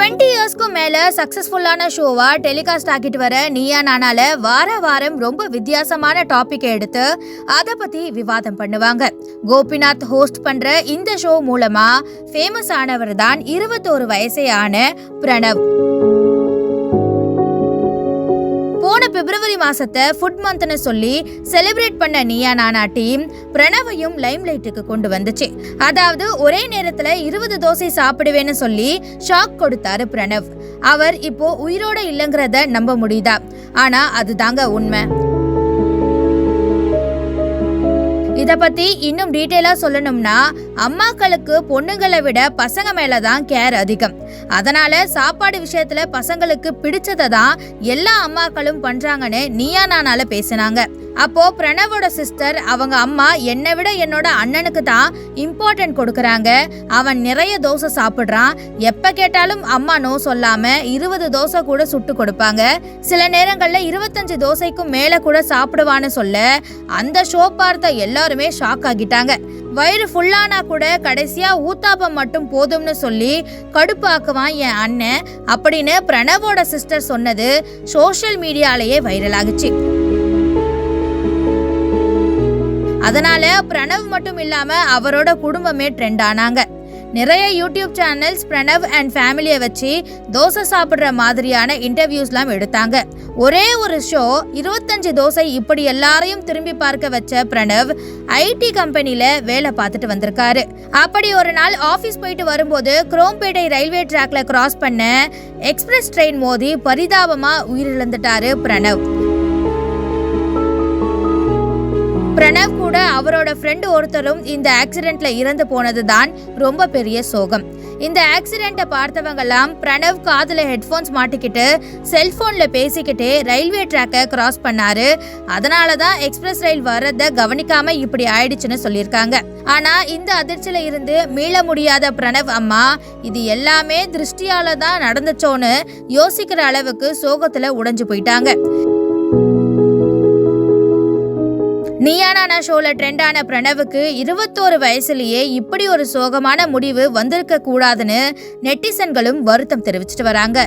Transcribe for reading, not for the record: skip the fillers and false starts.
20 இயர்ஸ்க்கும் மேல சக்சஸ்ஃபுல்லான ஷோவா டெலிகாஸ்ட் ஆகிட்டு வர நீயா நானால வாரம் ரொம்ப வித்தியாசமான டாபிக் எடுத்து அதை பத்தி விவாதம் பண்ணுவாங்க. கோபிநாத் ஹோஸ்ட் பண்ற இந்த ஷோ மூலமா ஃபேமஸ் ஆனவர் தான் 21 வயசே ஆன பிரணவ். போன பிப்ரவரி மாசத்தை ஃபுட் மந்த்னு சொல்லி செலிப்ரேட் பண்ண நீயா நானா டீம் பிரணவையும் லைம் லைட்டுக்கு கொண்டு வந்துச்சு. அதாவது ஒரே நேரத்துல 20 தோசை சாப்பிடுவேன்னு சொல்லி ஷாக் கொடுத்தாரு பிரணவ். அவர் இப்போ உயிரோட இல்லைங்கிறத நம்ப முடியுதா? ஆனா அதுதாங்க உண்மை. இத பத்தி இன்னும் டீட்டெயிலா சொல்லணும்னா, அம்மாக்களுக்கு பொண்ணுங்களை விட பசங்க மேலதான் கேர் அதிகம். அதனால சாப்பாடு விஷயத்துல பசங்களுக்கு பிடிச்சதை தான் எல்லா அம்மாக்களும் பண்றாங்கன்னு நீயா நானால பேசினாங்க. அப்போ பிரணவோட சிஸ்டர் அவங்க அம்மா என்னை விட என்னோட அண்ணனுக்கு தான் இம்பார்ட்டன்ட் கொடுக்கறாங்க, அவன் நிறைய தோசை சாப்பிடுறான், எப்ப கேட்டாலும் அம்மா நோ சொல்லாம 20 தோசை கூட சுட்டு கொடுப்பாங்க, சில நேரங்கள்ல 25 தோசைக்கும் மேல கூட சாப்பிடுவான்னு சொல்ல அந்த ஷோ பார்த்த எல்லாருமே ஷாக் ஆகிட்டாங்க. வயிறு ஃபுல்லானா கூட கடைசியா ஊத்தாப்பம் மட்டும் போதும்னு சொல்லி கடுப்பாக்குவான் என் அண்ணன் அப்படின்னு பிரணவோட சிஸ்டர் சொன்னது சோஷியல் மீடியாலேயே வைரல் ஆகுச்சு. அதனால பிரணவ் மட்டும் இல்லாம அவரோட குடும்பமே ட்ரெண்ட் ஆனாங்க. நிறைய யூடியூப் சேனல்ஸ் பிரணவ் அண்ட் ஃபேமிலியை வச்சு தோசை சாப்பிடுற மாதிரியான இன்டர்வியூஸ்லாம் எடுத்தாங்க. ஒரே ஒரு ஷோ 25 தோசை இப்படி எல்லாரையும் திரும்பி பார்க்க வச்ச பிரணவ் ஐடி கம்பெனில வேலை பார்த்துட்டு வந்திருக்காரு. அப்படி ஒரு நாள் ஆபீஸ் போயிட்டு வரும்போது குரோம்பேட்டை ரயில்வே டிராக்ல கிராஸ் பண்ண எக்ஸ்பிரஸ் ட்ரெயின் மோதி பரிதாபமா உயிரிழந்துட்டாரு பிரணவ். பிரணவ் கூட அவரோட ஃப்ரெண்ட் ஒருத்தரும் இந்த ஆக்சிடென்ட்ல இறந்து போனது தான் ரொம்ப பெரிய சோகம். இந்த ஆக்சிடென்ட்டை பார்த்தவங்கெல்லாம் பிரணவ் காதுல ஹெட்ஃபோன்ஸ் மாட்டிக்கிட்டு செல்போன்ல பேசிக்கிட்டே ரயில்வே ட்ராக்கை கிராஸ் பண்ணாரு, அதனாலதான் எக்ஸ்பிரஸ் ரயில் வர்றத கவனிக்காம இப்படி ஆயிடுச்சுன்னு சொல்லியிருக்காங்க. ஆனா இந்த அதிர்ச்சியில இருந்து மீள முடியாத பிரணவ் அம்மா இது எல்லாமே திருஷ்டியால தான் நடந்துச்சோன்னு யோசிக்கிற அளவுக்கு சோகத்துல உடைஞ்சு போயிட்டாங்க. நீயா நானா ஷோல ட்ரெண்டான பிரணவுக்கு 21 வயசுலயே இப்படி ஒரு சோகமான முடிவு வந்திருக்க கூடாதுன்னு நெட்டிசன்களும் வருத்தம் தெரிவிச்சிட்டு வராங்க.